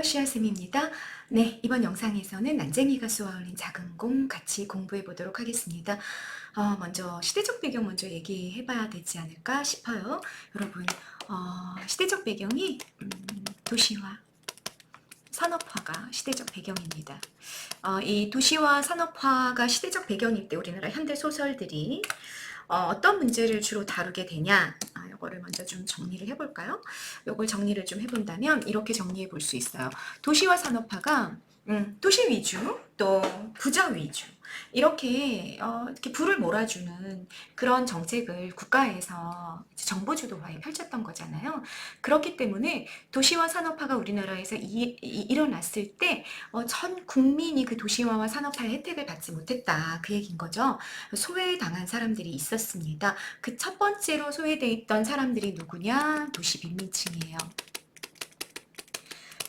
시아쌤입니다. 네, 이번 영상에서는 난쟁이가 쏘아올린 작은 공 같이 공부해 보도록 하겠습니다. 먼저 시대적 배경 먼저 얘기해 봐야 되지 않을까 싶어요. 여러분, 시대적 배경이 도시화, 산업화가 시대적 배경입니다. 이 도시화, 산업화가 시대적 배경일 때 우리나라 현대 소설들이 어떤 문제를 주로 다루게 되냐, 이거를 먼저 좀 정리를 해볼까요? 이걸 정리를 좀 해본다면 이렇게 정리해 볼 수 있어요. 도시와 산업화가 도시 위주 또 부자 위주 이렇게 불을 몰아주는 그런 정책을 국가에서 정보 주도화에 펼쳤던 거잖아요. 그렇기 때문에 도시와 산업화가 우리나라에서 일어났을 때 전 국민이 그 도시화와 산업화의 혜택을 받지 못했다, 그 얘기인 거죠. 소외당한 사람들이 있었습니다. 그 첫 번째로 소외돼 있던 사람들이 누구냐? 도시 빈민층이에요.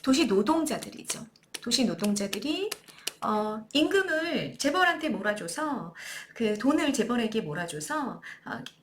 도시 노동자들이죠. 도시 노동자들이 임금을 재벌한테 몰아줘서 그 돈을 재벌에게 몰아줘서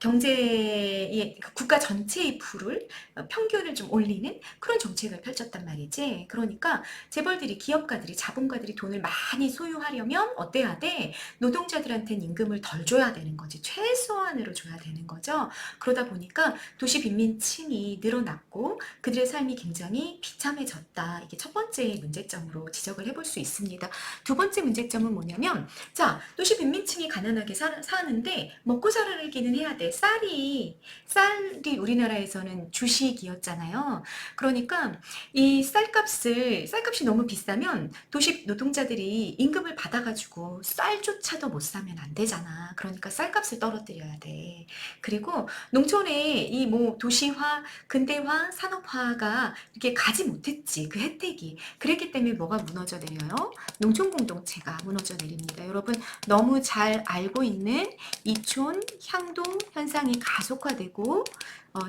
경제의 국가 전체의 부를 평균을 좀 올리는 그런 정책을 펼쳤단 말이지. 그러니까 재벌들이 기업가들이 자본가들이 돈을 많이 소유하려면 어때야 돼? 노동자들한테는 임금을 덜 줘야 되는 거지. 최소한으로 줘야 되는 거죠. 그러다 보니까 도시 빈민층이 늘어났고 그들의 삶이 굉장히 비참해졌다. 이게 첫 번째 문제점으로 지적을 해볼 수 있습니다. 두 번째 문제점은 뭐냐면, 자, 도시 빈민층이 가난하게 사는데 먹고 살기는 해야 돼. 쌀이 우리나라에서는 주식이었잖아요. 그러니까 이 쌀값이 너무 비싸면 도시 노동자들이 임금을 받아가지고 쌀조차도 못 사면 안 되잖아. 그러니까 쌀값을 떨어뜨려야 돼. 그리고 농촌에 이 뭐 도시화, 근대화, 산업화가 이렇게 가지 못했지. 그 혜택이. 그랬기 때문에 뭐가 무너져 내려요? 농촌 공동체가 무너져 내립니다. 여러분 너무 잘 알고 있는 이촌 향동 현상이 가속화되고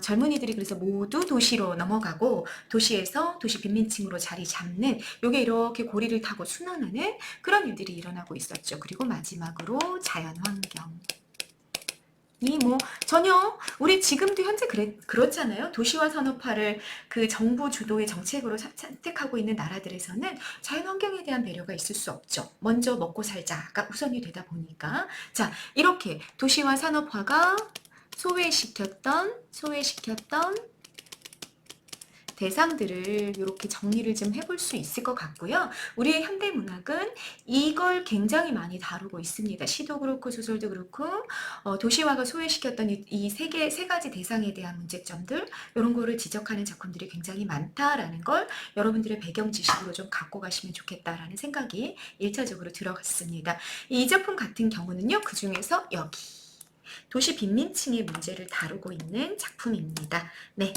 젊은이들이 그래서 모두 도시로 넘어가고 도시에서 도시 빈민층으로 자리 잡는, 요게 이렇게 고리를 타고 순환하는 그런 일들이 일어나고 있었죠. 그리고 마지막으로 자연환경. 뭐 전혀 우리 지금도 현재 그렇잖아요. 도시화 산업화를 그 정부 주도의 정책으로 선택하고 있는 나라들에서는 자연환경에 대한 배려가 있을 수 없죠. 먼저 먹고 살자가 우선이 되다 보니까, 자, 이렇게 도시화 산업화가 소외시켰던 대상들을 이렇게 정리를 좀 해볼 수 있을 것 같고요. 우리의 현대문학은 이걸 굉장히 많이 다루고 있습니다. 시도 그렇고 소설도 그렇고 도시화가 소외시켰던 이 세 가지 대상에 대한 문제점들, 이런 거를 지적하는 작품들이 굉장히 많다라는 걸 여러분들의 배경 지식으로 좀 갖고 가시면 좋겠다라는 생각이 1차적으로 들어갔습니다. 이 작품 같은 경우는요, 그 중에서 여기 도시 빈민층의 문제를 다루고 있는 작품입니다. 네,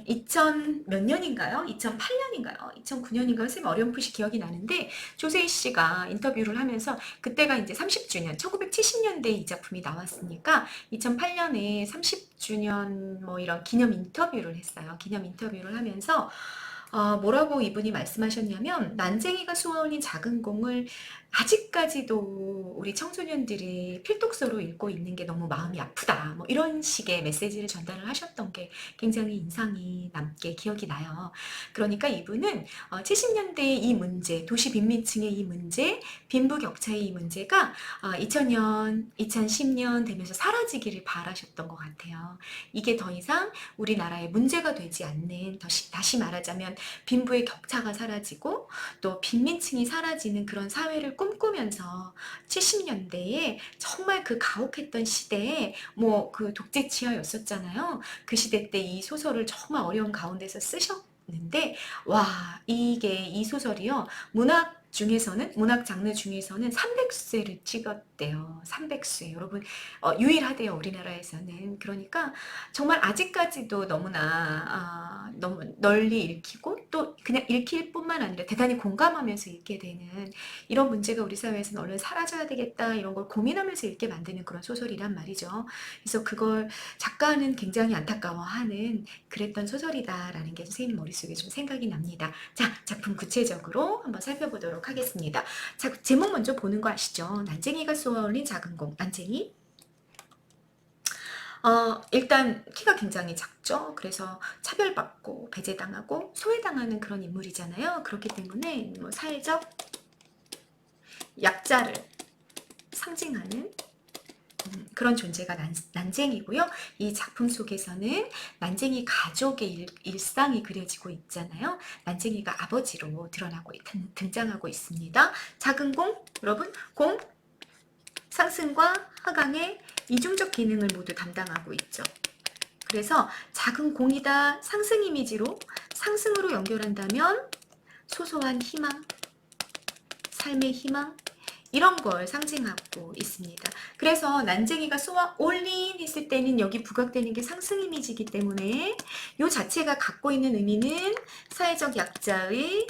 2000 몇 년인가요? 2008년인가요? 2009년인가요? 선생님 어렴풋이 기억이 나는데 조세희 씨가 인터뷰를 하면서 그때가 이제 30주년, 1970년대에 이 작품이 나왔으니까 2008년에 30주년 뭐 이런 기념 인터뷰를 했어요. 기념 인터뷰를 하면서 뭐라고 이분이 말씀하셨냐면, 난쟁이가 쏘아올린 작은 공을 아직까지도 우리 청소년들이 필독서로 읽고 있는 게 너무 마음이 아프다, 뭐 이런 식의 메시지를 전달을 하셨던 게 굉장히 인상이 남게 기억이 나요. 그러니까 이분은 70년대의 이 문제, 도시 빈민층의 이 문제, 빈부격차의 이 문제가 2000년, 2010년 되면서 사라지기를 바라셨던 것 같아요. 이게 더 이상 우리나라의 문제가 되지 않는, 다시 말하자면 빈부의 격차가 사라지고 또 빈민층이 사라지는 그런 사회를 꿈꾸면서 70년대에 정말 그 가혹했던 시대에 뭐 그 독재치하였었잖아요. 그 시대 때 이 소설을 정말 어려운 가운데서 쓰셨는데, 와, 이 소설이요, 문학 장르 중에서는 300쇄를 찍었대요. 300쇄. 여러분, 유일하대요, 우리나라에서는. 그러니까 정말 아직까지도 너무나 너무 널리 읽히고 또 그냥 읽힐 뿐만 아니라 대단히 공감하면서 읽게 되는, 이런 문제가 우리 사회에서는 얼른 사라져야 되겠다, 이런 걸 고민하면서 읽게 만드는 그런 소설이란 말이죠. 그래서 그걸 작가는 굉장히 안타까워하는 그랬던 소설이다라는 게 선생님 머릿속에 좀 생각이 납니다. 자, 작품 구체적으로 한번 살펴보도록 하겠습니다. 자, 제목 먼저 보는 거 아시죠? 난쟁이가 쏘아올린 작은 공. 난쟁이, 일단 키가 굉장히 작죠. 그래서 차별받고 배제당하고 소외당하는 그런 인물이잖아요. 그렇기 때문에 뭐 사회적 약자를 상징하는 그런 존재가 난쟁이고요. 이 작품 속에서는 난쟁이 가족의 일상이 그려지고 있잖아요. 난쟁이가 아버지로 등장하고 있습니다. 작은 공, 여러분, 공, 상승과 하강의 이중적 기능을 모두 담당하고 있죠. 그래서 작은 공이다 상승 이미지로 상승으로 연결한다면 소소한 희망, 삶의 희망, 이런 걸 상징하고 있습니다. 그래서 난쟁이가 쏘아 올린 했을 때는 여기 부각되는 게 상승 이미지이기 때문에 이 자체가 갖고 있는 의미는 사회적 약자의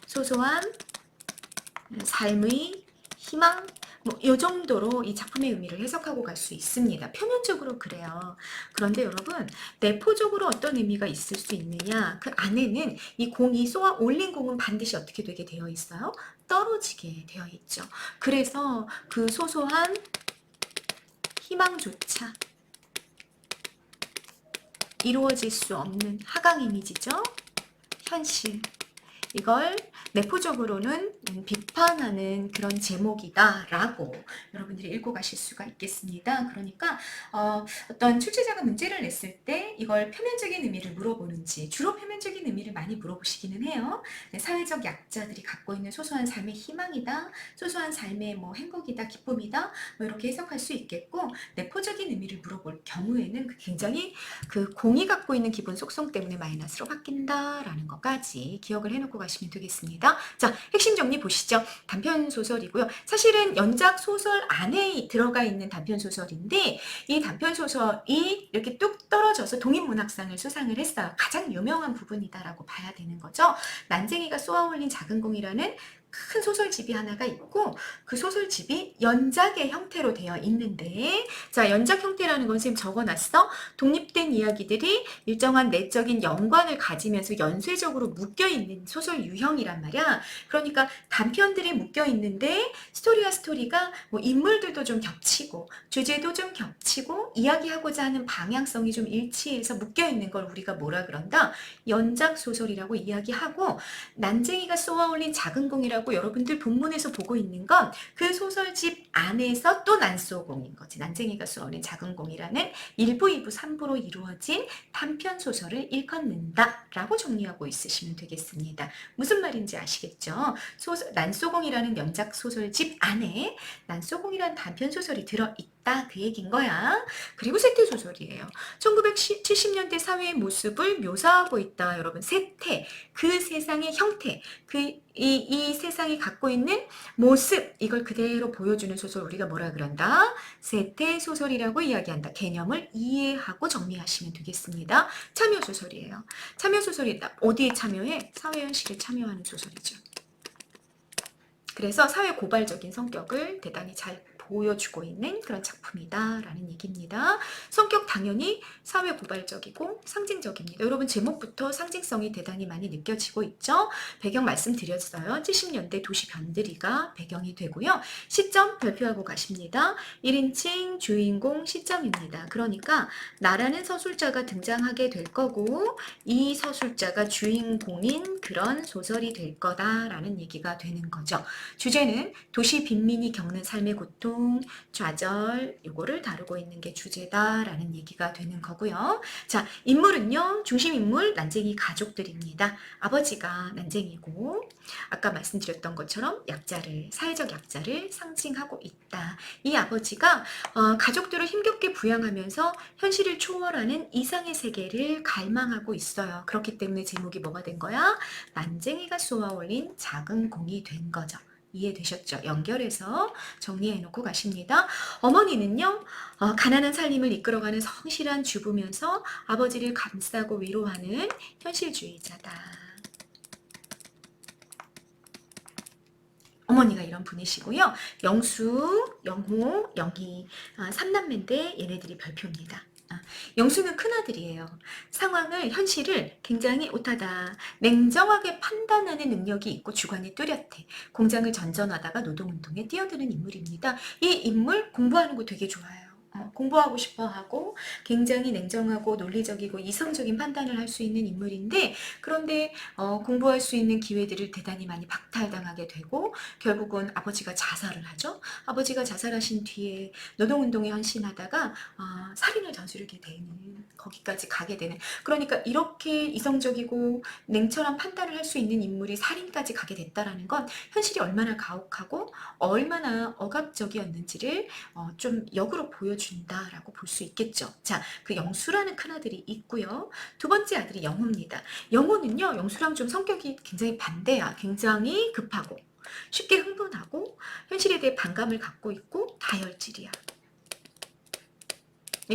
소소한 삶의 희망, 뭐 이 정도로 이 작품의 의미를 해석하고 갈 수 있습니다. 표면적으로 그래요. 그런데 여러분, 내포적으로 어떤 의미가 있을 수 있느냐? 그 안에는 이 공이 쏘아 올린 공은 반드시 어떻게 되게 되어 있어요? 떨어지게 되어 있죠. 그래서 그 소소한 희망조차 이루어질 수 없는 하강 이미지죠. 현실. 이걸 내포적으로는 비판하는 그런 제목이다라고 여러분들이 읽고 가실 수가 있겠습니다. 그러니까 어떤 출제자가 문제를 냈을 때 이걸 표면적인 의미를 물어보는지 주로 표면적인 의미를 많이 물어보시기는 해요. 네, 사회적 약자들이 갖고 있는 소소한 삶의 희망이다, 소소한 삶의 뭐 행복이다, 기쁨이다, 뭐 이렇게 해석할 수 있겠고 내포적인 의미를 물어볼 경우에는 굉장히 그 공이 갖고 있는 기본 속성 때문에 마이너스로 바뀐다라는 것까지 기억을 해놓고 가시면 되겠습니다. 자, 핵심 정리 보시죠. 단편 소설이고요. 사실은 연작 소설 안에 들어가 있는 단편 소설인데 이 단편 소설이 이렇게 뚝 떨어져서 독립문학상을 수상을 했어요. 가장 유명한 부분이다라고 봐야 되는 거죠. 난쟁이가 쏘아올린 작은 공이라는 큰 소설집이 하나가 있고 그 소설집이 연작의 형태로 되어 있는데 자, 연작 형태라는 건 지금 적어놨어. 독립된 이야기들이 일정한 내적인 연관을 가지면서 연쇄적으로 묶여있는 소설 유형이란 말이야. 그러니까 단편들이 묶여있는데 스토리와 스토리가 뭐 인물들도 좀 겹치고 주제도 좀 겹치고 이야기하고자 하는 방향성이 좀 일치해서 묶여있는 걸 우리가 뭐라 그런다? 연작 소설이라고 이야기하고 난쟁이가 쏘아올린 작은 공이라고 여러분들 본문에서 보고 있는 건 그 소설집 안에서 또 난쏘공인 거지. 난쟁이가 쏘아올린 작은 공이라는 1부, 2부, 3부로 이루어진 단편 소설을 일컫는다 라고 정리하고 있으시면 되겠습니다. 무슨 말인지 아시겠죠? 난쏘공이라는 연작 소설집 안에 난쏘공이라는 단편 소설이 들어있다 그 얘기인 거야. 그리고 세태 소설이에요. 1970년대 사회의 모습을 묘사하고 있다. 여러분, 세태, 그 세상의 형태, 이 세상이 갖고 있는 모습, 이걸 그대로 보여주는 소설 우리가 뭐라 그런다? 세태 소설이라고 이야기한다. 개념을 이해하고 정리하시면 되겠습니다. 참여 소설이에요. 참여 소설이 어디에 참여해? 사회 현실에 참여하는 소설이죠. 그래서 사회 고발적인 성격을 대단히 잘 보여주고 있는 그런 작품이다라는 얘기입니다. 성격 당연히 사회 고발적이고 상징적입니다. 여러분 제목부터 상징성이 대단히 많이 느껴지고 있죠. 배경 말씀드렸어요. 70년대 도시 변두리가 배경이 되고요. 시점 발표하고 가십니다. 1인칭 주인공 시점입니다. 그러니까 나라는 서술자가 등장하게 될 거고 이 서술자가 주인공인 그런 소설이 될 거다라는 얘기가 되는 거죠. 주제는 도시 빈민이 겪는 삶의 고통, 좌절, 요거를 다루고 있는 게 주제다라는 얘기가 되는 거고요. 자, 인물은요. 중심 인물 난쟁이 가족들입니다. 아버지가 난쟁이고 아까 말씀드렸던 것처럼 사회적 약자를 상징하고 있다. 이 아버지가 가족들을 힘겹게 부양하면서 현실을 초월하는 이상의 세계를 갈망하고 있어요. 그렇기 때문에 제목이 뭐가 된 거야? 난쟁이가 쏘아올린 작은 공이 된 거죠. 이해되셨죠? 연결해서 정리해 놓고 가십니다. 어머니는요. 가난한 살림을 이끌어가는 성실한 주부면서 아버지를 감싸고 위로하는 현실주의자다. 어머니가 이런 분이시고요. 영수, 영호, 영희 3남매인데 얘네들이 별표입니다. 영수는 큰아들이에요. 상황을, 현실을 굉장히 오타다, 냉정하게 판단하는 능력이 있고 주관이 뚜렷해. 공장을 전전하다가 노동운동에 뛰어드는 인물입니다. 이 인물 공부하는 거 되게 좋아요. 공부하고 싶어 하고 굉장히 냉정하고 논리적이고 이성적인 판단을 할 수 있는 인물인데, 그런데 공부할 수 있는 기회들을 대단히 많이 박탈당하게 되고 결국은 아버지가 자살을 하죠. 아버지가 자살하신 뒤에 노동운동에 헌신하다가 살인을 저지르게 되는, 거기까지 가게 되는, 그러니까 이렇게 이성적이고 냉철한 판단을 할 수 있는 인물이 살인까지 가게 됐다라는 건 현실이 얼마나 가혹하고 얼마나 억압적이었는지를 좀 역으로 보여준다라고 볼 수 있겠죠. 자, 그 영수라는 큰아들이 있고요. 두 번째 아들이 영호입니다. 영호는요, 영수랑 좀 성격이 굉장히 반대야. 굉장히 급하고 쉽게 흥분하고 현실에 대해 반감을 갖고 있고 다혈질이야.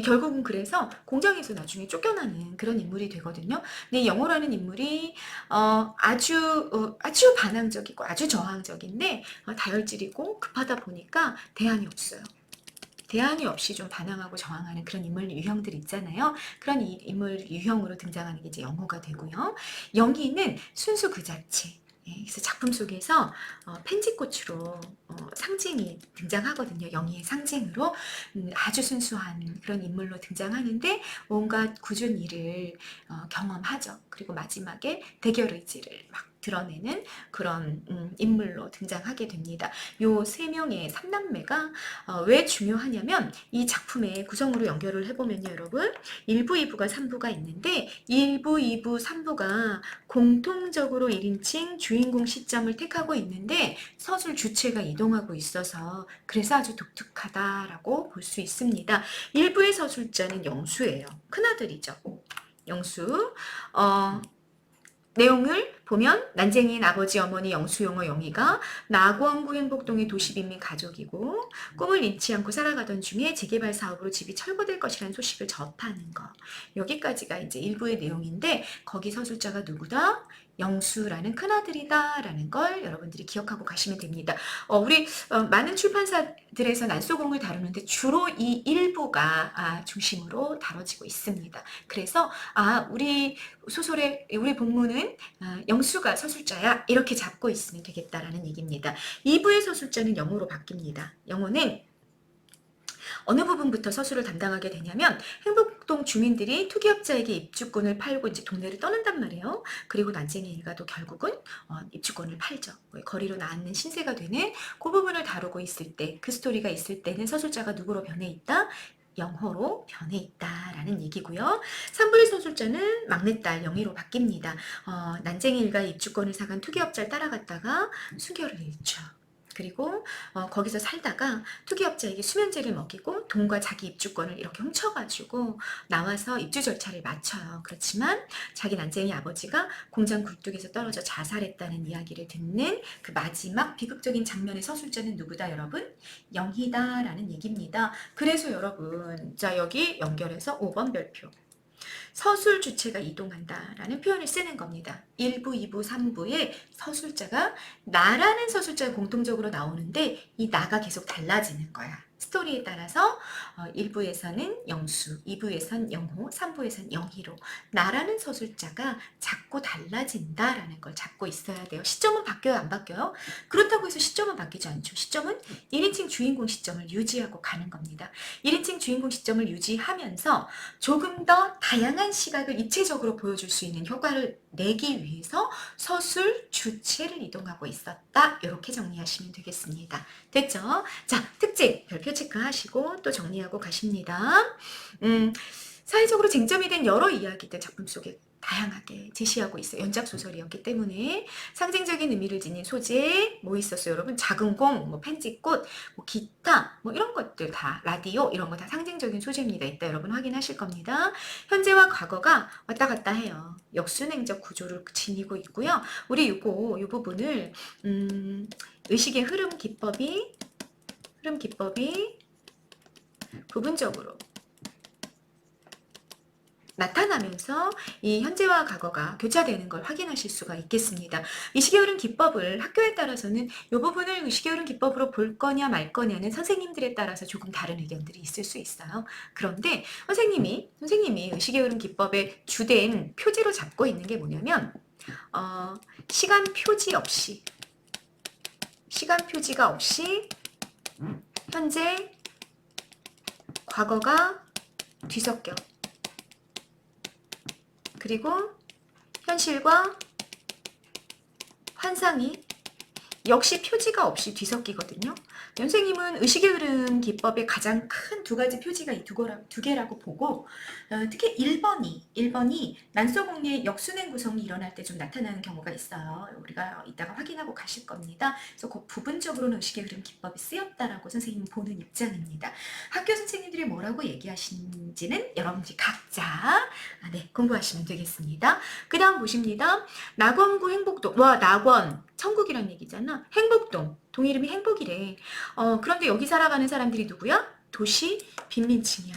결국은 그래서 공장에서 나중에 쫓겨나는 그런 인물이 되거든요. 근데 영호라는 인물이 아주 반항적이고 아주 저항적인데 다혈질이고 급하다 보니까 대안이 없어요. 대안이 없이 좀 반항하고 저항하는 그런 인물 유형들 있잖아요. 그런 인물 유형으로 등장하는 게 이제 영호가 되고요. 영희는 순수 그 자체. 그래서 작품 속에서 펜지꽃으로 상징이 등장하거든요. 영희의 상징으로 아주 순수한 그런 인물로 등장하는데 온갖 굳은 일을 경험하죠. 그리고 마지막에 대결 의지를 막 드러내는 그런 인물로 등장하게 됩니다. 요 세 명의 삼남매가 왜 중요하냐면 이 작품의 구성으로 연결을 해보면요, 여러분 1부, 2부가 3부가 있는데 1부, 2부, 3부가 공통적으로 1인칭 주인공 시점을 택하고 있는데 서술 주체가 이동하고 있어서 그래서 아주 독특하다라고 볼 수 있습니다. 1부의 서술자는 영수예요. 큰아들이죠. 영수. 내용을 보면 난쟁이인 아버지, 어머니, 영수, 영호, 영희가 낙원구 행복동의 도시빈민 가족이고 꿈을 잃지 않고 살아가던 중에 재개발 사업으로 집이 철거될 것이라는 소식을 접하는 거. 여기까지가 이제 일부의 내용인데 거기 서술자가 누구다? 영수라는 큰아들이다 라는 걸 여러분들이 기억하고 가시면 됩니다. 우리 많은 출판사들에서 난소공을 다루는데 주로 이 일부가 중심으로 다뤄지고 있습니다. 그래서 우리 소설의 우리 본문은 영수가 서술자야 이렇게 잡고 있으면 되겠다라는 얘기입니다. 2부의 서술자는 영호로 바뀝니다. 영호는 어느 부분부터 서술을 담당하게 되냐면 행복동 주민들이 투기업자에게 입주권을 팔고 이제 동네를 떠난단 말이에요. 그리고 난쟁이 일가도 결국은 입주권을 팔죠. 거리로 나앉는 신세가 되는 그 부분을 다루고 있을 때, 그 스토리가 있을 때는 서술자가 누구로 변해 있다? 영호로 변해 있다라는 얘기고요. 3부의 서술자는 막내딸 영희로 바뀝니다. 난쟁이 일가의 입주권을 사간 투기업자를 따라갔다가 순결을 잃죠. 그리고 거기서 살다가 투기업자에게 수면제를 먹이고 돈과 자기 입주권을 이렇게 훔쳐가지고 나와서 입주 절차를 마쳐요. 그렇지만 자기 난쟁이 아버지가 공장 굴뚝에서 떨어져 자살했다는 이야기를 듣는 그 마지막 비극적인 장면의 서술자는 누구다 여러분? 영희다라는 얘기입니다. 그래서 여러분 자 여기 연결해서 5번 별표. 서술 주체가 이동한다라는 표현을 쓰는 겁니다. 1부, 2부, 3부에 서술자가 나라는 서술자가 공통적으로 나오는데 이 나가 계속 달라지는 거야. 스토리에 따라서 1부에서는 영수, 2부에선 영호, 3부에선 영희로 나라는 서술자가 자꾸 달라진다라는 걸 잡고 있어야 돼요. 시점은 바뀌어요? 안 바뀌어요? 그렇다고 해서 시점은 바뀌지 않죠. 시점은 1인칭 주인공 시점을 유지하고 가는 겁니다. 1인칭 주인공 시점을 유지하면서 조금 더 다양한 시각을 입체적으로 보여줄 수 있는 효과를 내기 위해서 서술 주체를 이동하고 있었다. 이렇게 정리하시면 되겠습니다. 됐죠? 자, 특징 별표 체크하시고 또 정리하고 가십니다. 사회적으로 쟁점이 된 여러 이야기들 작품 속에 다양하게 제시하고 있어요. 연작 소설이었기 때문에 상징적인 의미를 지닌 소재 뭐 있었어요, 여러분? 작은 공, 뭐 펜지꽃, 뭐 기타, 뭐 이런 것들 다 라디오 이런 거 다 상징적인 소재입니다. 이따 여러분 확인하실 겁니다. 현재와 과거가 왔다 갔다 해요. 역순행적 구조를 지니고 있고요. 우리 이 부분을 의식의 흐름 기법이 부분적으로 나타나면서 이 현재와 과거가 교차되는 걸 확인하실 수가 있겠습니다. 이 시계흐름 기법을 학교에 따라서는 이 부분을 시계흐름 기법으로 볼 거냐 말 거냐는 선생님들에 따라서 조금 다른 의견들이 있을 수 있어요. 그런데 선생님이 시계흐름 기법의 주된 표지로 잡고 있는 게 뭐냐면 시간 표지가 없이 현재 과거가 뒤섞여 그리고 현실과 환상이 역시 표지가 없이 뒤섞이거든요. 선생님은 의식의 흐름 기법의 가장 큰 두 가지 표지가 이 두 개라고 보고 특히 1번이 난소공리의 역순행 구성이 일어날 때 좀 나타나는 경우가 있어요. 우리가 이따가 확인하고 가실 겁니다. 그래서 그 부분적으로는 의식의 흐름 기법이 쓰였다라고 선생님은 보는 입장입니다. 학교 선생님들이 뭐라고 얘기하시는지는 여러분들이 각자 공부하시면 되겠습니다. 그 다음 보십니다. 낙원구 행복동. 와, 낙원 천국이란 얘기잖아. 행복동. 동 이름이 행복이래. 그런데 여기 살아가는 사람들이 누구야? 도시 빈민층이야.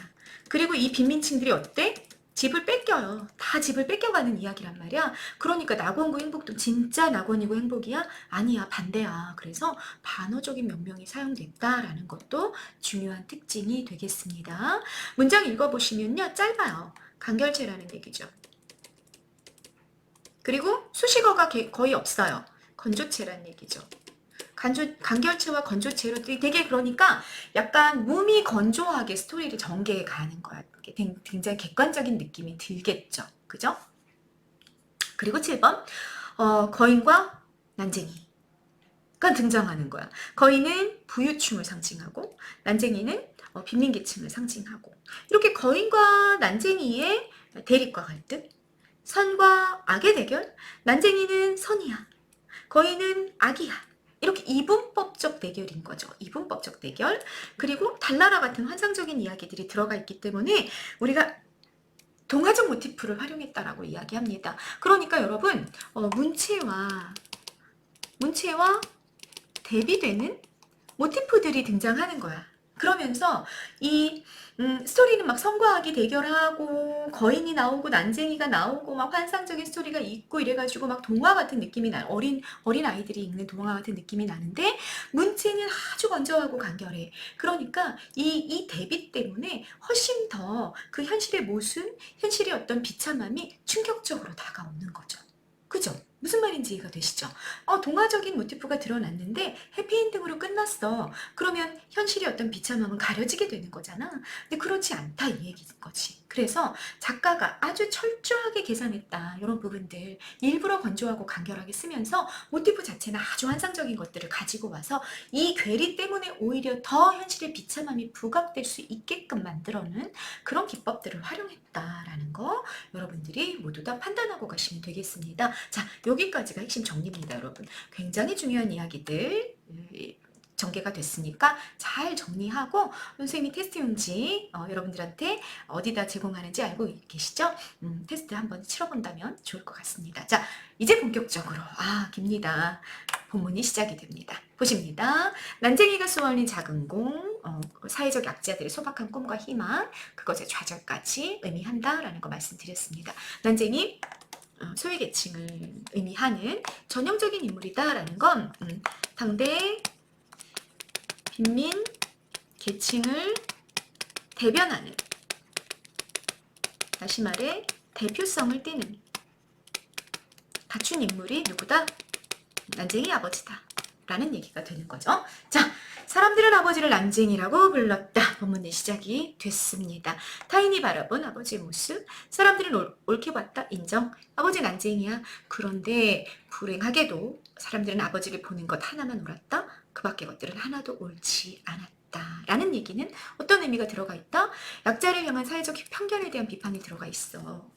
그리고 이 빈민층들이 어때? 집을 뺏겨요. 다 집을 뺏겨가는 이야기란 말이야. 그러니까 낙원구 행복동 진짜 낙원이고 행복이야? 아니야, 반대야. 그래서 반어적인 명명이 사용됐다라는 것도 중요한 특징이 되겠습니다. 문장 읽어보시면요, 짧아요. 간결체라는 얘기죠. 그리고 수식어가 거의 없어요. 건조체란 얘기죠. 간결체와 건조체로 되게 그러니까 약간 무미건조하게 스토리를 전개해 가는 거야. 굉장히 객관적인 느낌이 들겠죠. 그죠? 그리고 7번 거인과 난쟁이가 등장하는 거야. 거인은 부유층을 상징하고 난쟁이는 빈민계층을 상징하고 이렇게 거인과 난쟁이의 대립과 갈등, 선과 악의 대결, 난쟁이는 선이야. 거인은 악이야. 이렇게 이분법적 대결인 거죠. 이분법적 대결. 그리고 달나라 같은 환상적인 이야기들이 들어가 있기 때문에 우리가 동화적 모티프를 활용했다라고 이야기합니다. 그러니까 여러분 문체와 대비되는 모티프들이 등장하는 거야. 그러면서 이 스토리는 막 선과 악이 대결하고 거인이 나오고 난쟁이가 나오고 막 환상적인 스토리가 있고 이래가지고 막 동화 같은 느낌이 나 어린 아이들이 읽는 동화 같은 느낌이 나는데 문체는 아주 건조하고 간결해. 그러니까 이 대비 때문에 훨씬 더 그 현실의 모순, 현실의 어떤 비참함이 충격적으로 다가오는 거죠. 그죠? 무슨 말인지 이해가 되시죠? 동화적인 모티프가 드러났는데 해피엔딩으로 끝났어. 그러면 현실의 어떤 비참함은 가려지게 되는 거잖아. 근데 그렇지 않다 이 얘기인 거지. 그래서 작가가 아주 철저하게 계산했다. 이런 부분들 일부러 건조하고 간결하게 쓰면서 모티프 자체는 아주 환상적인 것들을 가지고 와서 이 괴리 때문에 오히려 더 현실의 비참함이 부각될 수 있게끔 만들어놓은 그런 기법들을 활용했다라는 거 여러분들이 모두 다 판단하고 가시면 되겠습니다. 자, 여기까지가 핵심 정리입니다, 여러분. 굉장히 중요한 이야기들 전개가 됐으니까 잘 정리하고 선생님이 테스트 용지 여러분들한테 어디다 제공하는지 알고 계시죠? 테스트 한번 치러본다면 좋을 것 같습니다. 자, 이제 본격적으로 깁니다. 본문이 시작이 됩니다. 보십니다. 난쟁이가 쏘아올린 작은 공, 사회적 약자들의 소박한 꿈과 희망, 그것의 좌절까지 의미한다라는 거 말씀드렸습니다. 난쟁이 소외계층을 의미하는 전형적인 인물이다라는 건 당대 빈민 계층을 대변하는, 다시 말해 대표성을 띠는 갖춘 인물이 누구다? 난쟁이 아버지다 라는 얘기가 되는 거죠. 자, 사람들은 아버지를 난쟁이라고 불렀다. 본문의 시작이 됐습니다. 타인이 바라본 아버지의 모습, 사람들은 옳게 봤다. 인정. 아버지 난쟁이야. 그런데 불행하게도 사람들은 아버지를 보는 것 하나만 옳았다. 그 밖의 것들은 하나도 옳지 않았다. 라는 얘기는 어떤 의미가 들어가 있다? 약자를 향한 사회적 편견에 대한 비판이 들어가 있어.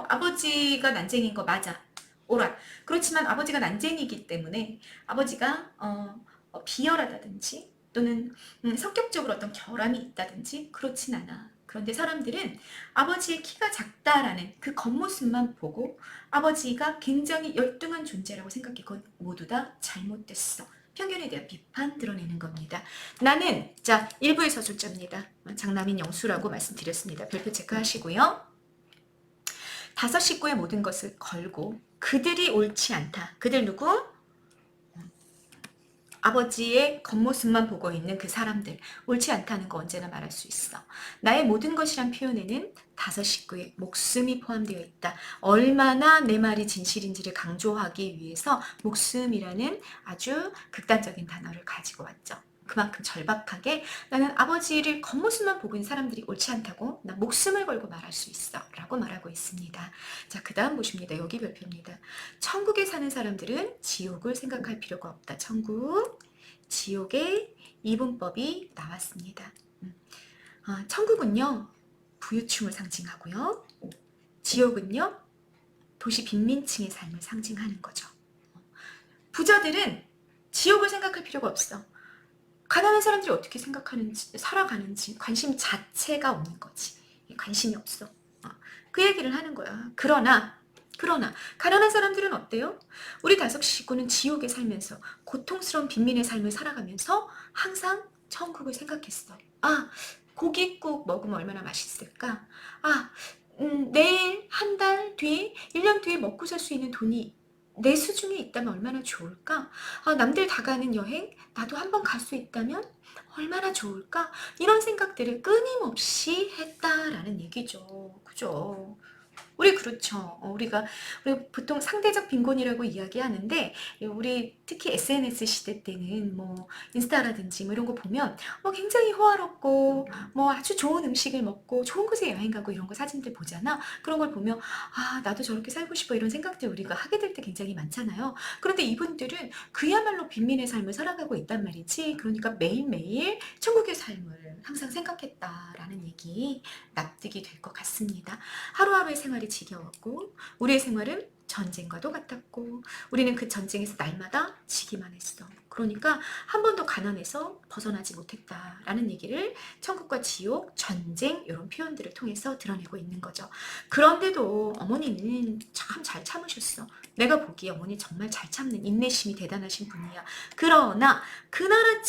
아버지가 난쟁이인 거 맞아. 옳아. 그렇지만 아버지가 난쟁이기 때문에 아버지가 비열하다든지 또는 성격적으로 어떤 결함이 있다든지 그렇진 않아. 그런데 사람들은 아버지의 키가 작다라는 그 겉모습만 보고 아버지가 굉장히 열등한 존재라고 생각해. 그건 모두 다 잘못됐어. 편견에 대한 비판 드러내는 겁니다. 나는 일부의 서술자입니다. 장남인 영수라고 말씀드렸습니다. 별표 체크하시고요. 다섯 식구의 모든 것을 걸고 그들이 옳지 않다. 그들 누구? 아버지의 겉모습만 보고 있는 그 사람들. 옳지 않다는 거 언제나 말할 수 있어. 나의 모든 것이란 표현에는 다섯 식구의 목숨이 포함되어 있다. 얼마나 내 말이 진실인지를 강조하기 위해서 목숨이라는 아주 극단적인 단어를 가지고 왔죠. 그만큼 절박하게 나는 아버지를 겉모습만 보고 있는 사람들이 옳지 않다고 나 목숨을 걸고 말할 수 있어 라고 말하고 있습니다. 자, 그 다음 보십니다. 여기 별표입니다. 천국에 사는 사람들은 지옥을 생각할 필요가 없다. 천국, 지옥의 이분법이 나왔습니다. 천국은요 부유층을 상징하고요, 지옥은요 도시 빈민층의 삶을 상징하는 거죠. 부자들은 지옥을 생각할 필요가 없어. 가난한 사람들이 어떻게 생각하는지, 살아가는지 관심 자체가 없는 거지. 관심이 없어. 그 얘기를 하는 거야. 그러나 가난한 사람들은 어때요? 우리 다섯 식구는 지옥에 살면서 고통스러운 빈민의 삶을 살아가면서 항상 천국을 생각했어. 고깃국 먹으면 얼마나 맛있을까? 내일, 한 달 뒤, 1년 뒤에 먹고 살 수 있는 돈이 내 수중에 있다면 얼마나 좋을까? 남들 다 가는 여행 나도 한번 갈 수 있다면 얼마나 좋을까? 이런 생각들을 끊임없이 했다라는 얘기죠. 그죠? 우리 그렇죠. 우리 보통 상대적 빈곤이라고 이야기하는데, 우리 특히 SNS 시대 때는 뭐 인스타라든지 뭐 이런 거 보면 굉장히 호화롭고 뭐 아주 좋은 음식을 먹고 좋은 곳에 여행 가고 이런 거 사진들 보잖아. 그런 걸 보면 나도 저렇게 살고 싶어 이런 생각들 우리가 하게 될 때 굉장히 많잖아요. 그런데 이분들은 그야말로 빈민의 삶을 살아가고 있단 말이지. 그러니까 매일매일 천국의 삶을 항상 생각했다라는 얘기 납득이 될 것 같습니다. 하루하루의 생활이 지겨웠고 우리의 생활은 전쟁과 똑같았고 우리는 그 전쟁에서 날마다 지기만 했어. 그러니까 한 번도 가난해서 벗어나지 못했다라는 얘기를 천국과 지옥, 전쟁 이런 표현들을 통해서 드러내고 있는 거죠. 그런데도 어머니는 참 잘 참으셨어. 내가 보기에 어머니 정말 잘 참는 인내심이 대단하신 분이야. 그러나 그날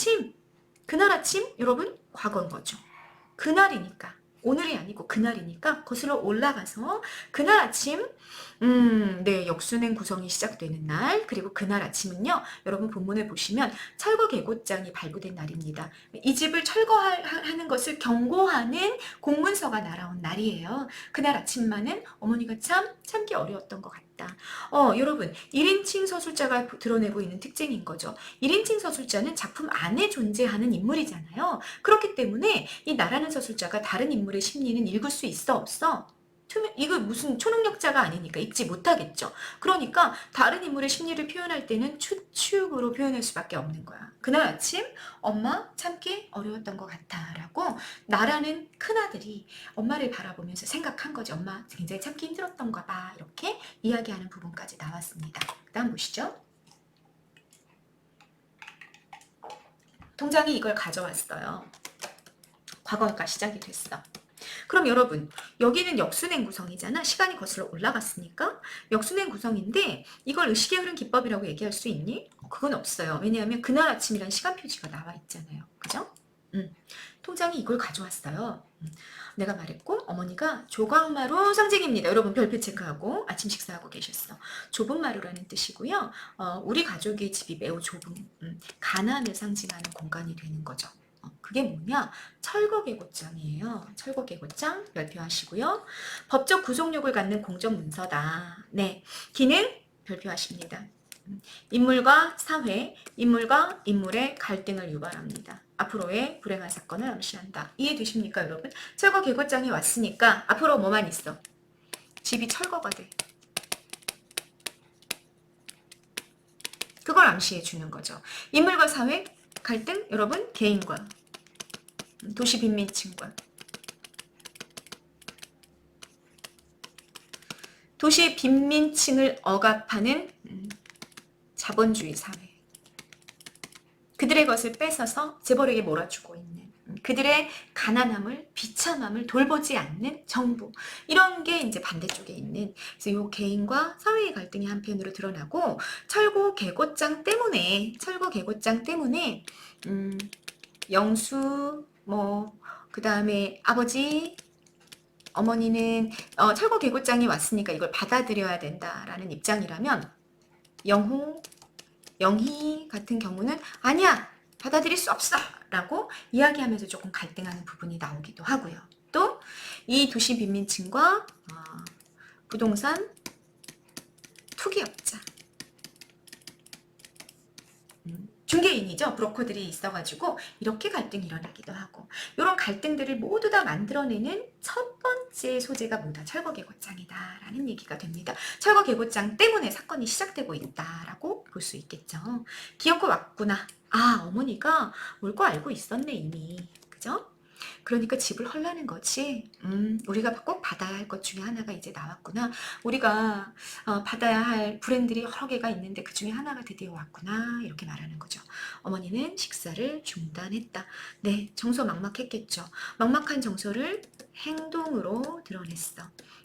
아침 여러분 과거인 거죠. 그날이니까 오늘이 아니고 그날이니까 거슬러 올라가서 그날 아침 역순행 구성이 시작되는 날, 그리고 그날 아침은요 여러분 본문을 보시면 철거 계곡장이 발부된 날입니다. 이 집을 철거하는 것을 경고하는 공문서가 날아온 날이에요. 그날 아침만은 어머니가 참 참기 어려웠던 것 같다. 여러분 1인칭 서술자가 드러내고 있는 특징인 거죠. 1인칭 서술자는 작품 안에 존재하는 인물이잖아요. 그렇기 때문에 이 나라는 서술자가 다른 인물의 심리는 읽을 수 있어 없어? 이거 무슨 초능력자가 아니니까 읽지 못하겠죠. 그러니까 다른 인물의 심리를 표현할 때는 추측으로 표현할 수밖에 없는 거야. 그날 아침 엄마 참기 어려웠던 것 같아 라고 나라는 큰아들이 엄마를 바라보면서 생각한 거지. 엄마 굉장히 참기 힘들었던가 봐. 이렇게 이야기하는 부분까지 나왔습니다. 그 다음 보시죠. 통장이 이걸 가져왔어요. 과거가 시작이 됐어. 그럼 여러분 여기는 역순행 구성이잖아. 시간이 거슬러 올라갔으니까 역순행 구성인데 이걸 의식의 흐름 기법이라고 얘기할 수 있니? 그건 없어요. 왜냐하면 그날 아침이란 시간 표지가 나와 있잖아요. 그죠? 통장이 이걸 가져왔어요. 내가 말했고 어머니가 조각마루 상징입니다. 여러분 별표 체크하고 아침 식사하고 계셨어. 좁은 마루라는 뜻이고요. 우리 가족의 집이 매우 좁은 가난을 상징하는 공간이 되는 거죠. 그게 뭐냐? 철거계곡장이에요. 철거계곡장 별표하시고요. 법적 구속력을 갖는 공정문서다. 네, 기능 별표하십니다. 인물과 사회, 인물과 인물의 갈등을 유발합니다. 앞으로의 불행한 사건을 암시한다. 이해되십니까 여러분? 철거계곡장이 왔으니까 앞으로 뭐만 있어? 집이 철거가 돼. 그걸 암시해 주는 거죠. 인물과 사회, 갈등, 여러분 개인과 도시 빈민층과 도시 빈민층을 억압하는 자본주의 사회. 그들의 것을 뺏어서 재벌에게 몰아주고 있는 그들의 가난함을 비참함을 돌보지 않는 정부. 이런 게 이제 반대쪽에 있는 그래서 요 개인과 사회의 갈등이 한편으로 드러나고 철거 계곡장 때문에 영수 그 다음에 아버지 어머니는 철거 계곡장이 왔으니까 이걸 받아들여야 된다라는 입장이라면 영호, 영희 같은 경우는 아니야, 받아들일 수 없어 라고 이야기하면서 조금 갈등하는 부분이 나오기도 하고요. 또 이 도시 빈민층과 부동산 투기업자, 중개인이죠. 브로커들이 있어가지고 이렇게 갈등이 일어나기도 하고, 이런 갈등들을 모두 다 만들어내는 첫 번째 소재가 뭐다? 철거계곡장이다 라는 얘기가 됩니다. 철거계곡장 때문에 사건이 시작되고 있다라고 볼 수 있겠죠. 기어코 왔구나. 아, 어머니가 올 거 알고 있었네 이미. 그죠? 그러니까 집을 헐라는 거지. 우리가 꼭 받아야 할 것 중에 하나가 이제 나왔구나. 우리가 받아야 할 불행들이 여러 개가 있는데 그 중에 하나가 드디어 왔구나. 이렇게 말하는 거죠. 어머니는 식사를 중단했다. 네, 정서 막막했겠죠. 막막한 정서를 행동으로 드러냈어.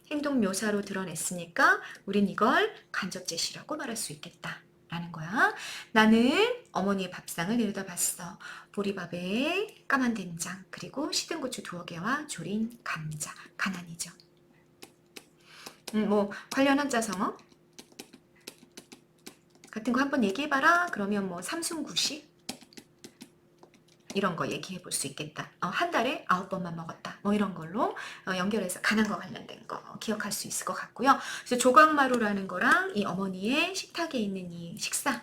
행동 묘사로 드러냈으니까 우린 이걸 간접 제시라고 말할 수 있겠다. 라는 거야. 나는 어머니의 밥상을 내려다봤어. 보리밥에 까만 된장, 그리고 시든 고추 2개와 조린 감자. 가난이죠. 뭐 관련 한자성어 같은 거 한번 얘기해봐라. 그러면 뭐 삼순구식 이런 거 얘기해 볼 수 있겠다. 한 달에 9번만 먹었다. 뭐 이런 걸로 연결해서 가난과 관련된 거 기억할 수 있을 것 같고요. 그래서 조각마루라는 거랑 이 어머니의 식탁에 있는 이 식사,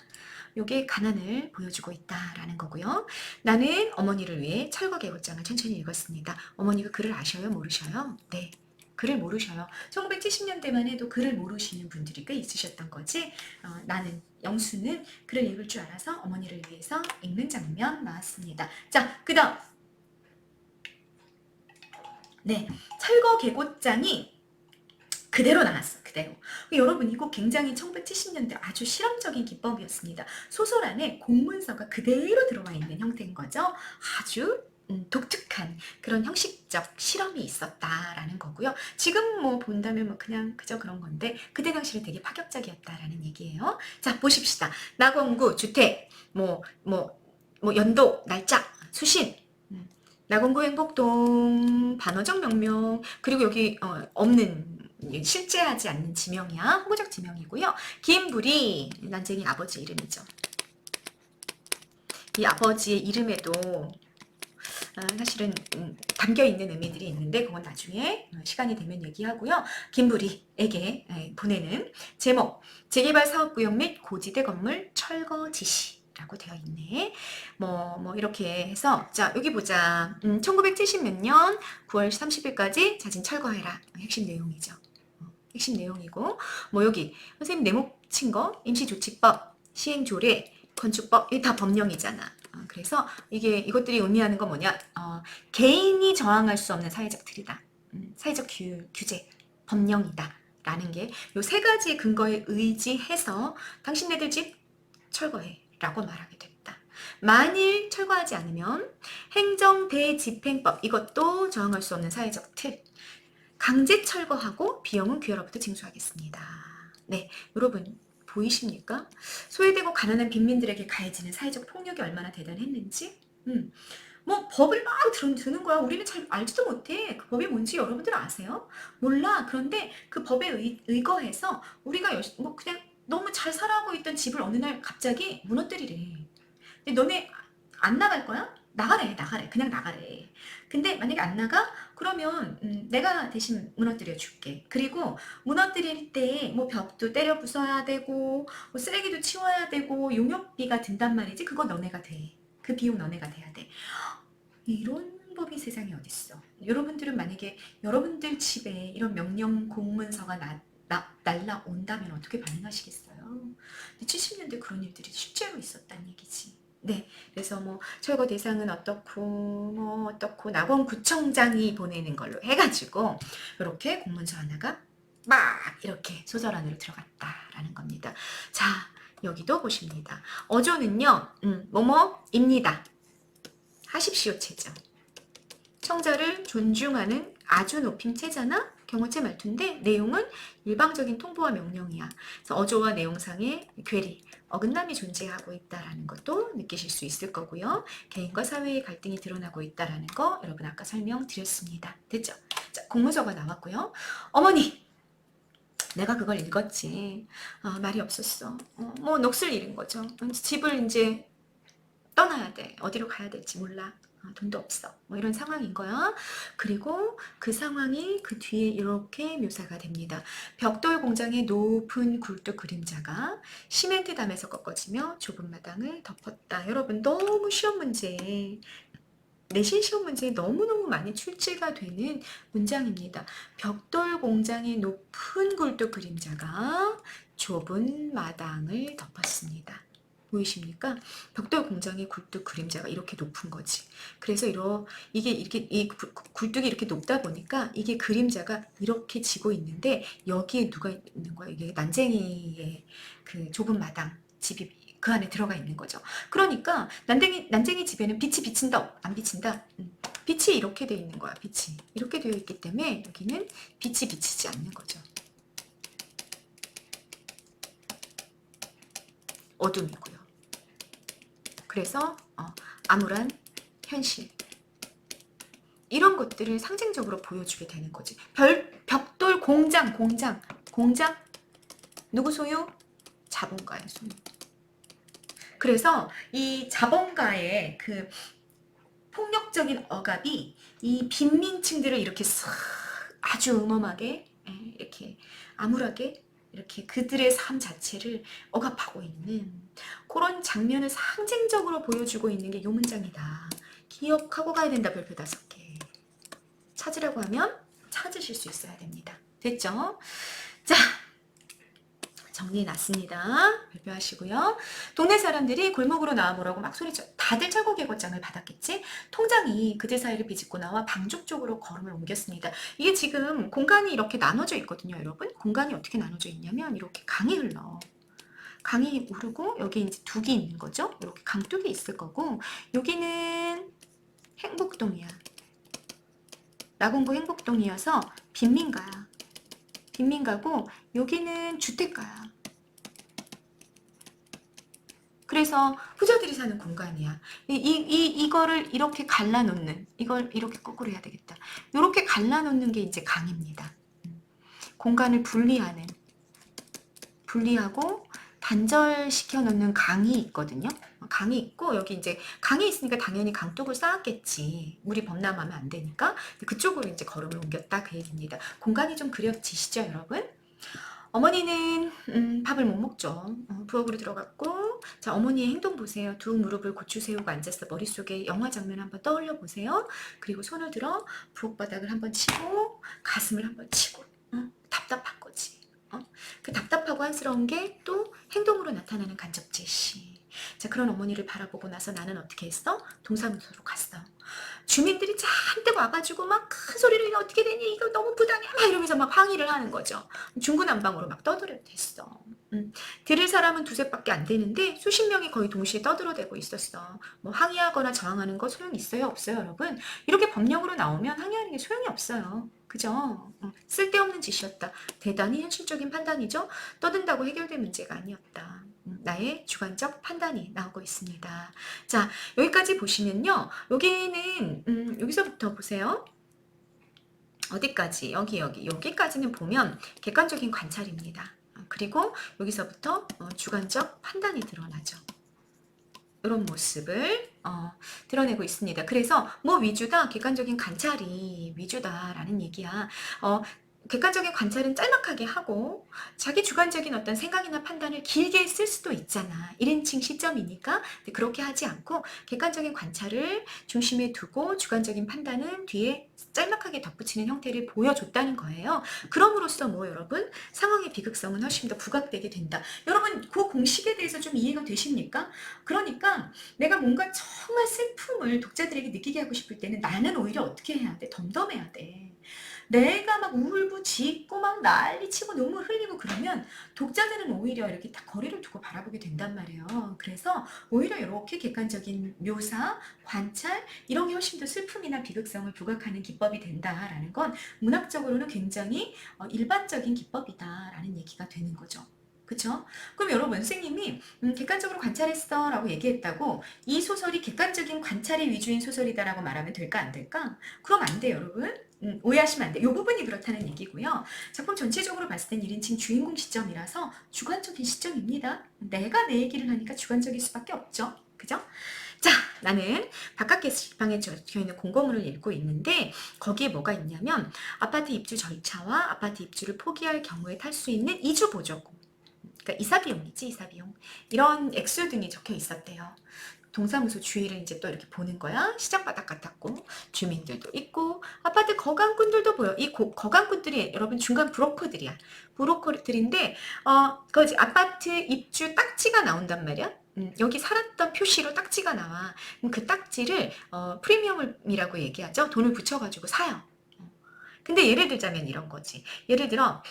요게 가난을 보여주고 있다라는 거고요. 나는 어머니를 위해 철거계곡장을 천천히 읽었습니다. 어머니가 글을 아셔요? 모르셔요? 네. 글을 모르셔요. 1970년대만 해도 글을 모르시는 분들이 꽤 있으셨던 거지. 나는 영수는 글을 읽을 줄 알아서 어머니를 위해서 읽는 장면 나왔습니다. 자, 그 다음 네, 철거계곡장이 그대로 나왔어. 그대로. 여러분 이거 굉장히 1970년대 아주 실험적인 기법이었습니다. 소설 안에 공문서가 그대로 들어와 있는 형태인 거죠. 아주 독특한 그런 형식적 실험이 있었다라는 거고요. 지금 뭐 본다면 뭐 그냥 그저 그런 건데 그때 당시는 되게 파격적이었다라는 얘기예요. 자, 보십시다. 낙원구 주택 연도 날짜 수신 낙원구 행복동 반어정 명명, 그리고 여기 없는 실제하지 않는 지명이야. 호구적 지명이고요. 김부리 난쟁이 아버지 이름이죠. 이 아버지의 이름에도 사실은 담겨있는 의미들이 있는데 그건 나중에 시간이 되면 얘기하고요. 김부리에게 보내는 제목, 재개발 사업구역 및 고지대 건물 철거 지시 라고 되어 있네. 뭐 이렇게 해서 자, 여기 보자. 1970 몇 년 9월 30일까지 자진 철거해라. 핵심 내용이죠. 핵심 내용이고, 뭐 여기 선생님 네모 친 거 임시조치법, 시행조례, 건축법 이게 다 법령이잖아. 그래서 이것들이 의미하는 건 뭐냐? 개인이 저항할 수 없는 사회적 틀이다. 사회적 규제, 법령이다. 라는 게 요 세 가지 근거에 의지해서 당신네들 집 철거해 라고 말하게 됐다. 만일 철거하지 않으면 행정대집행법, 이것도 저항할 수 없는 사회적 틀, 강제 철거하고 비용은 귀하로부터 징수하겠습니다. 네, 여러분 보이십니까? 소외되고 가난한 빈민들에게 가해지는 사회적 폭력이 얼마나 대단했는지. 뭐 법을 막 드는 거야. 우리는 잘 알지도 못해. 그 법이 뭔지 여러분들 아세요? 몰라. 그런데 그 법에 의거해서 우리가 뭐 그냥 너무 잘 살아가고 있던 집을 어느 날 갑자기 무너뜨리래. 근데 너네 안 나갈 거야? 나가래. 그냥 나가래. 근데 만약에 안 나가? 그러면 내가 대신 무너뜨려 줄게. 그리고 무너뜨릴 때 뭐 벽도 때려 부숴야 되고 뭐 쓰레기도 치워야 되고 용역비가 든단 말이지. 그거 너네가 돼. 그 비용 너네가 돼야 돼. 이런 법이 세상에 어딨어. 여러분들은 만약에 여러분들 집에 이런 명령 공문서가 날라온다면 어떻게 반응하시겠어요? 70년대 그런 일들이 실제로 있었다는 얘기지. 네, 그래서 뭐 철거 대상은 어떻고 낙원구청장이 보내는 걸로 해가지고 이렇게 공문서 하나가 막 이렇게 소설 안으로 들어갔다라는 겁니다. 자, 여기도 보십니다. 어조는요, 뭐뭐입니다. 하십시오 체죠. 청자를 존중하는 아주 높임 체잖아. 경어체 말투인데 내용은 일방적인 통보와 명령이야. 그래서 어조와 내용상의 괴리, 어긋남이 존재하고 있다는 것도 느끼실 수 있을 거고요. 개인과 사회의 갈등이 드러나고 있다는 거 여러분 아까 설명드렸습니다. 됐죠? 자, 공모서가 나왔고요. 어머니, 내가 그걸 읽었지. 말이 없었어. 뭐 넋을 잃은 거죠. 집을 이제 떠나야 돼. 어디로 가야 될지 몰라. 돈도 없어. 뭐 이런 상황인 거야. 그리고 그 상황이 그 뒤에 이렇게 묘사가 됩니다. 벽돌 공장의 높은 굴뚝 그림자가 시멘트 담에서 꺾어지며 좁은 마당을 덮었다. 여러분 너무 시험 문제, 내신 시험 문제에 너무너무 많이 출제가 되는 문장입니다. 벽돌 공장의 높은 굴뚝 그림자가 좁은 마당을 덮었습니다. 보이십니까? 벽돌 공장의 굴뚝 그림자가 이렇게 높은 거지. 그래서 이게 이렇게 이 굴뚝이 이렇게 높다 보니까 이게 그림자가 이렇게 지고 있는데 여기에 누가 있는 거야? 이게 난쟁이의 그 좁은 마당 집이 그 안에 들어가 있는 거죠. 그러니까 난쟁이 집에는 빛이 비친다, 안 비친다? 빛이 이렇게 되어 있는 거야. 빛이 이렇게 되어 있기 때문에 여기는 빛이 비치지 않는 거죠. 어둠이고요. 그래서 암울한 현실, 이런 것들을 상징적으로 보여주게 되는 거지. 벽돌 공장 누구 소유? 자본가의 소유. 그래서 이 자본가의 그 폭력적인 억압이 이 빈민층들을 이렇게 싹 아주 음험하게, 이렇게 암울하게 이렇게 그들의 삶 자체를 억압하고 있는 그런 장면을 상징적으로 보여주고 있는 게 이 문장이다. 기억하고 가야 된다. 별표 5개. 찾으라고 하면 찾으실 수 있어야 됩니다. 됐죠? 자, 정리해놨습니다. 발표하시고요. 동네 사람들이 골목으로 나와 보라고 막 소리쳐. 다들 철거개고장을 받았겠지? 통장이 그들 사이를 비집고 나와 방죽 쪽으로 걸음을 옮겼습니다. 이게 지금 공간이 이렇게 나눠져 있거든요, 여러분. 공간이 어떻게 나눠져 있냐면 이렇게 강이 흘러. 강이 오르고 여기 이제 둑이 있는 거죠. 이렇게 강둑이 있을 거고 여기는 행복동이야. 나공구 행복동이어서 빈민가야. 빈민가고 여기는 주택가야. 그래서 부자들이 사는 공간이야. 이거를 이렇게 갈라놓는, 이걸 이렇게 거꾸로 해야 되겠다. 이렇게 갈라놓는 게 이제 강입니다. 공간을 분리하고 단절시켜 놓는 강이 있거든요. 강이 있고 여기 이제 강이 있으니까 당연히 강둑을 쌓았겠지. 물이 범람하면 안 되니까 그쪽으로 이제 걸음을 옮겼다 그 얘기입니다. 공간이 좀 그려지시죠, 여러분? 어머니는 밥을 못 먹죠. 부엌으로 들어갔고, 자, 어머니의 행동 보세요. 두 무릎을 고추 세우고 앉았어. 머릿속에 영화 장면 한번 떠올려 보세요. 그리고 손을 들어 부엌 바닥을 한번 치고 가슴을 한번 치고, 답답한 거지. 그 답답하고 한스러운 게 또 행동으로 나타나는 간접 제시. 자, 그런 어머니를 바라보고 나서 나는 어떻게 했어? 동사무소로 갔어. 주민들이 잔뜩 와가지고 막 큰 소리로 이거 어떻게 되니? 이거 너무 부당해. 막 이러면서 막 항의를 하는 거죠. 중구난방으로 막 떠들어댔어. 들을 사람은 두셋밖에 안 되는데 수십 명이 거의 동시에 떠들어대고 있었어. 뭐 항의하거나 저항하는 거 소용 있어요? 없어요, 여러분? 이렇게 법령으로 나오면 항의하는 게 소용이 없어요. 그죠? 쓸데없는 짓이었다. 대단히 현실적인 판단이죠. 떠든다고 해결될 문제가 아니었다. 나의 주관적 판단이 나오고 있습니다. 자, 여기까지 보시면요. 여기는 여기서부터 보세요. 어디까지? 여기까지는 보면 객관적인 관찰입니다. 그리고 여기서부터 주관적 판단이 드러나죠. 이런 모습을 드러내고 있습니다. 그래서 뭐 위주다, 객관적인 관찰이 위주다라는 얘기야. 객관적인 관찰은 짤막하게 하고 자기 주관적인 어떤 생각이나 판단을 길게 쓸 수도 있잖아. 1인칭 시점이니까. 그렇게 하지 않고 객관적인 관찰을 중심에 두고 주관적인 판단은 뒤에 짤막하게 덧붙이는 형태를 보여줬다는 거예요. 그럼으로써 뭐 여러분? 상황의 비극성은 훨씬 더 부각되게 된다. 여러분 그 공식에 대해서 좀 이해가 되십니까? 그러니까 내가 뭔가 정말 슬픔을 독자들에게 느끼게 하고 싶을 때는 나는 오히려 어떻게 해야 돼? 덤덤해야 돼. 내가 막 울부짖고 막 난리치고 눈물 흘리고 그러면 독자들은 오히려 이렇게 딱 거리를 두고 바라보게 된단 말이에요. 그래서 오히려 이렇게 객관적인 묘사, 관찰 이런 게 훨씬 더 슬픔이나 비극성을 부각하는 기법이 된다라는 건 문학적으로는 굉장히 일반적인 기법이다라는 얘기가 되는 거죠. 그쵸? 그럼 여러분, 선생님이 객관적으로 관찰했어 라고 얘기했다고 이 소설이 객관적인 관찰이 위주인 소설이다라고 말하면 될까 안 될까? 그럼 안 돼요, 여러분. 오해하시면 안 돼. 이 부분이 그렇다는 얘기고요. 작품 전체적으로 봤을 땐 1인칭 주인공 시점이라서 주관적인 시점입니다. 내가 내 얘기를 하니까 주관적일 수밖에 없죠. 그죠? 자, 나는 바깥 게시판에 적혀있는 공고문을 읽고 있는데 거기에 뭐가 있냐면 아파트 입주 절차와 아파트 입주를 포기할 경우에 탈 수 있는 이주 보조금, 그러니까 이사비용이지, 이사비용. 이런 액수 등이 적혀 있었대요. 동사무소 주위를 이제 또 이렇게 보는 거야. 시장 바닥 같았고 주민들도 있고 아파트 거강꾼들도 보여. 이 거강꾼들이 여러분 중간 브로커들이야. 브로커들인데 그 아파트 입주 딱지가 나온단 말이야. 여기 살았던 표시로 딱지가 나와. 그 딱지를 프리미엄이라고 얘기하죠. 돈을 붙여가지고 사요. 근데 예를 들자면 이런 거지. 예를 들어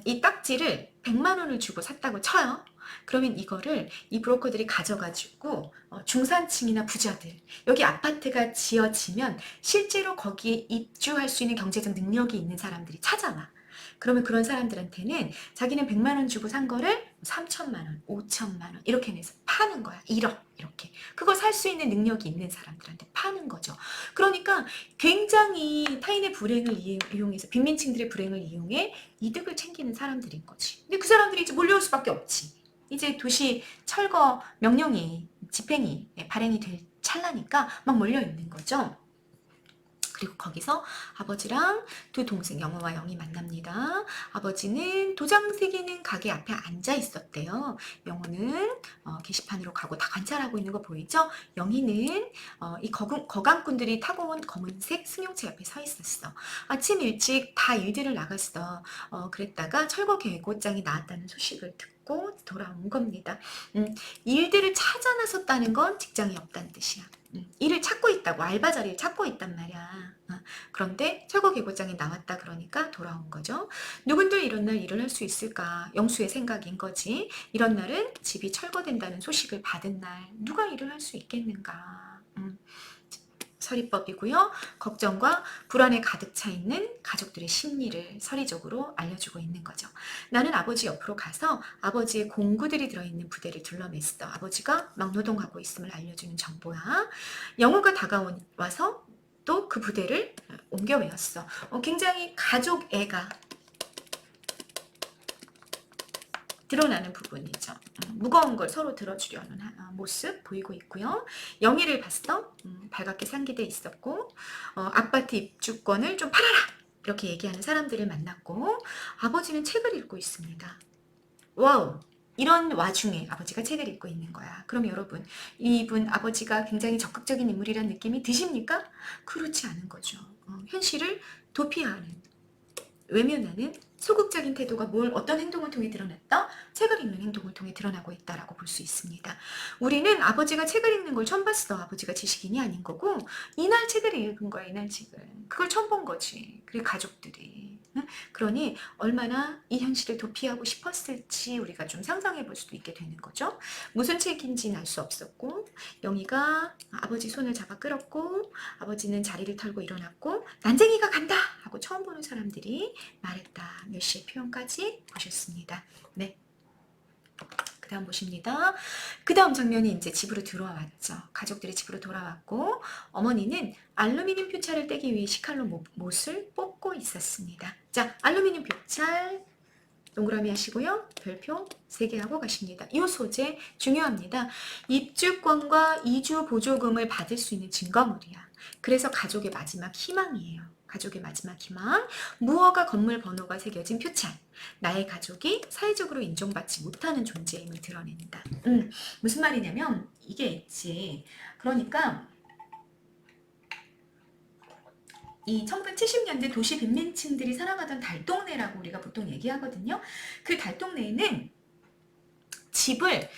이 딱지를 100만 원을 주고 샀다고 쳐요. 그러면 이거를 이 브로커들이 가져가지고 중산층이나 부자들, 여기 아파트가 지어지면 실제로 거기에 입주할 수 있는 경제적 능력이 있는 사람들이 찾아와. 그러면 그런 사람들한테는 자기는 100만 원 주고 산 거를 3천만 원, 5천만 원 이렇게 내서 파는 거야. 1억 이렇게. 그걸 살 수 있는 능력이 있는 사람들한테 파는 거죠. 그러니까 굉장히 타인의 불행을 이용해서 빈민층들의 불행을 이용해 이득을 챙기는 사람들인 거지. 근데 그 사람들이 이제 몰려올 수밖에 없지. 이제 도시 철거 명령이 집행이 발행이 될 찰나니까 막 몰려 있는 거죠. 그리고 거기서 아버지랑 두 동생 영호와 영희 만납니다. 아버지는 도장 새기는 가게 앞에 앉아 있었대요. 영호는 게시판으로 가고 다 관찰하고 있는 거 보이죠? 영희는 이 거강꾼들이 타고 온 검은색 승용차 옆에 서 있었어. 아침 일찍 다 일들을 나갔어. 그랬다가 철거 계획장이 나왔다는 소식을 듣고 돌아온 겁니다. 일들을 찾아 나섰다는 건 직장이 없다는 뜻이야. 일을 찾고 있다고, 알바 자리를 찾고 있단 말이야. 그런데 철거 계획장이 나왔다 그러니까 돌아온 거죠. 누군들 이런 날 일을 할 수 있을까? 영수의 생각인 거지. 이런 날은 집이 철거된다는 소식을 받은 날 누가 일을 할 수 있겠는가? 서리법이고요. 걱정과 불안에 가득 차 있는 가족들의 심리를 서리적으로 알려주고 있는 거죠. 나는 아버지 옆으로 가서 아버지의 공구들이 들어있는 부대를 둘러맸어. 아버지가 막 노동하고 있음을 알려주는 정보야. 영호가 다가와서 또 그 부대를 옮겨 외웠어. 굉장히 가족 애가 드러나는 부분이죠. 무거운 걸 서로 들어주려는 모습 보이고 있고요. 영희를 봤어. 발갛게 상기돼 있었고 아파트 입주권을 좀 팔아라 이렇게 얘기하는 사람들을 만났고 아버지는 책을 읽고 있습니다. 와우! 이런 와중에 아버지가 책을 읽고 있는 거야. 그럼 여러분, 이분 아버지가 굉장히 적극적인 인물이라는 느낌이 드십니까? 그렇지 않은 거죠. 현실을 도피하는, 외면하는 소극적인 태도가 어떤 행동을 통해 드러났다? 책을 읽는 행동을 통해 드러나고 있다라고 볼 수 있습니다. 우리는 아버지가 책을 읽는 걸 처음 봤어. 아버지가 지식인이 아닌 거고 이날 책을 읽은 거야. 이날 책을. 그걸 처음 본 거지. 그리고 가족들이. 그러니 얼마나 이 현실을 도피하고 싶었을지 우리가 좀 상상해 볼 수도 있게 되는 거죠. 무슨 책인지는 알 수 없었고 영희가 아버지 손을 잡아 끌었고 아버지는 자리를 털고 일어났고 난쟁이가 간다 하고 처음 보는 사람들이 말했다. 몇 시의 표현까지 보셨습니다. 네. 그 다음 보십니다. 그 다음 장면이 이제 집으로 들어왔죠. 가족들이 집으로 돌아왔고 어머니는 알루미늄 표차를 떼기 위해 식칼로 못을 뽑고 있었습니다. 자, 알루미늄 표찰 동그라미 하시고요. 별표 3개 하고 가십니다. 이 소재 중요합니다. 입주권과 이주 보조금을 받을 수 있는 증거물이야. 그래서 가족의 마지막 희망이에요. 가족의 마지막 희망, 무허가 건물 번호가 새겨진 표창, 나의 가족이 사회적으로 인정받지 못하는 존재임을 드러낸다. 무슨 말이냐면 이게 있지. 그러니까 이 1970년대 도시 빈민층들이 살아가던 달동네라고 우리가 보통 얘기하거든요. 그 달동네에는 집을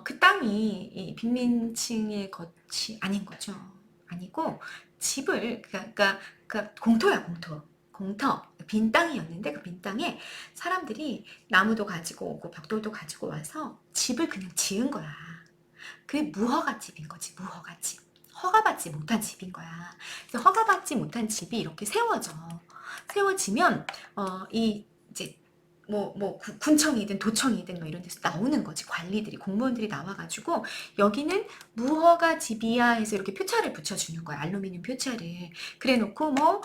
그 땅이 이 빈민층의 것이 아닌 거죠. 아니고 집을 그러니까 공터야, 공터 빈 땅이었는데 그 빈 땅에 사람들이 나무도 가지고 오고 벽돌도 가지고 와서 집을 그냥 지은 거야. 그게 무허가 집인 거지. 무허가 집. 허가받지 못한 집인 거야. 그래서 허가받지 못한 집이 이렇게 세워지면 이 이제 군청이든 도청이든 뭐 이런 데서 나오는 거지. 관리들이, 공무원들이 나와가지고 여기는 무허가 집이야 해서 이렇게 표차를 붙여주는 거야. 알루미늄 표차를. 그래 놓고 뭐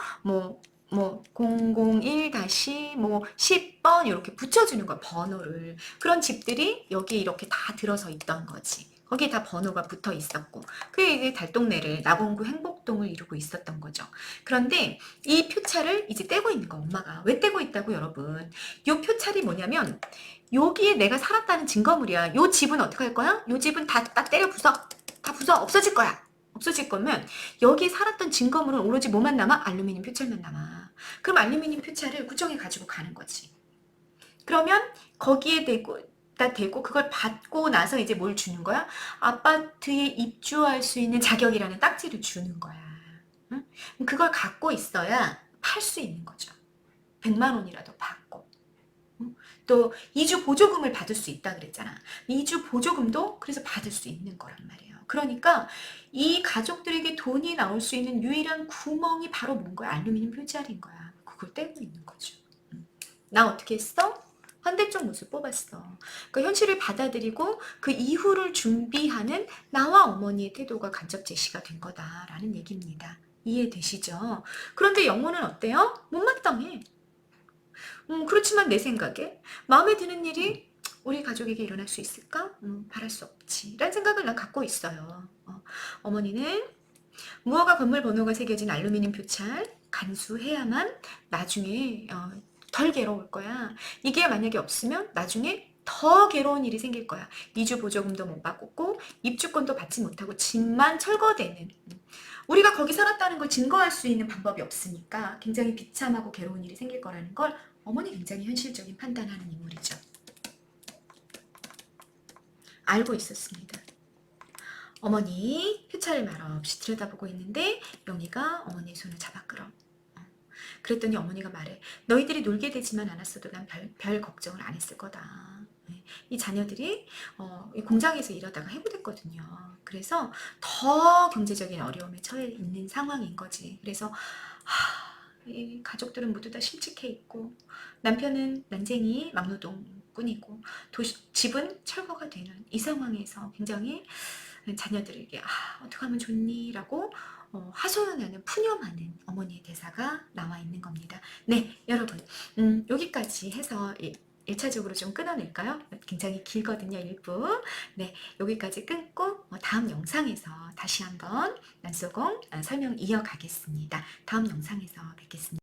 001-10번 이렇게 붙여주는 거야. 번호를. 그런 집들이 여기 이렇게 다 들어서 있던 거지. 거기에 다 번호가 붙어 있었고, 그게 이제 달동네를, 낙원구 행복동을 이루고 있었던 거죠. 그런데 이 표차를 이제 떼고 있는 거, 엄마가. 왜 떼고 있다고, 여러분? 요 표찰이 뭐냐면 여기에 내가 살았다는 증거물이야. 요 집은 어떻게 할 거야? 요 집은 다 때려 부숴. 다 부숴. 없어질 거야. 없어질 거면 여기 살았던 증거물은 오로지 뭐만 남아? 알루미늄 표찰만 남아. 그럼 알루미늄 표찰을 구청에 가지고 가는 거지. 그러면 거기에 대고 그걸 받고 나서 이제 뭘 주는 거야? 아파트에 입주할 수 있는 자격이라는 딱지를 주는 거야. 응? 그걸 갖고 있어야 팔 수 있는 거죠. 100만 원이라도 받고. 응? 또 이주 보조금을 받을 수 있다 그랬잖아. 이주 보조금도 그래서 받을 수 있는 거란 말이에요. 그러니까 이 가족들에게 돈이 나올 수 있는 유일한 구멍이 바로 뭔 거야? 알루미늄 표지알인 거야. 그걸 떼고 있는 거죠. 나 어떻게 했어? 반대쪽 모습 뽑았어. 그 현실을 받아들이고 그 이후를 준비하는 나와 어머니의 태도가 간접 제시가 된 거다라는 얘기입니다. 이해되시죠? 그런데 영호는 어때요? 못마땅해. 그렇지만 내 생각에 마음에 드는 일이 우리 가족에게 일어날 수 있을까? 바랄 수 없지. 라는 생각을 난 갖고 있어요. 어머니는 무허가 건물 번호가 새겨진 알루미늄 표찰 간수해야만 나중에 덜 괴로울 거야. 이게 만약에 없으면 나중에 더 괴로운 일이 생길 거야. 이주 보조금도 못 받고 입주권도 받지 못하고 집만 철거되는. 우리가 거기 살았다는 걸 증거할 수 있는 방법이 없으니까 굉장히 비참하고 괴로운 일이 생길 거라는 걸 어머니 굉장히 현실적인 판단하는 인물이죠. 알고 있었습니다. 어머니 표차를 말없이 들여다보고 있는데 영희가 어머니의 손을 잡아 끌어. 그랬더니 어머니가 말해. 너희들이 놀게 되지만 않았어도 난 별 걱정을 안 했을 거다. 이 자녀들이 이 공장에서 일하다가 해고됐거든요. 그래서 더 경제적인 어려움에 처해 있는 상황인 거지. 그래서 이 가족들은 모두 다 실직해 있고 남편은 난쟁이 막노동꾼이고 집은 철거가 되는 이 상황에서 굉장히 자녀들에게 어떻게 하면 좋니? 라고 하소연하는 푸념하는 어머니의 대사가 나와 있는 겁니다. 네, 여러분 여기까지 해서 1차적으로 좀 끊어낼까요? 굉장히 길거든요, 1부. 네, 여기까지 끊고 다음 영상에서 다시 한번 난소공 설명 이어가겠습니다. 다음 영상에서 뵙겠습니다.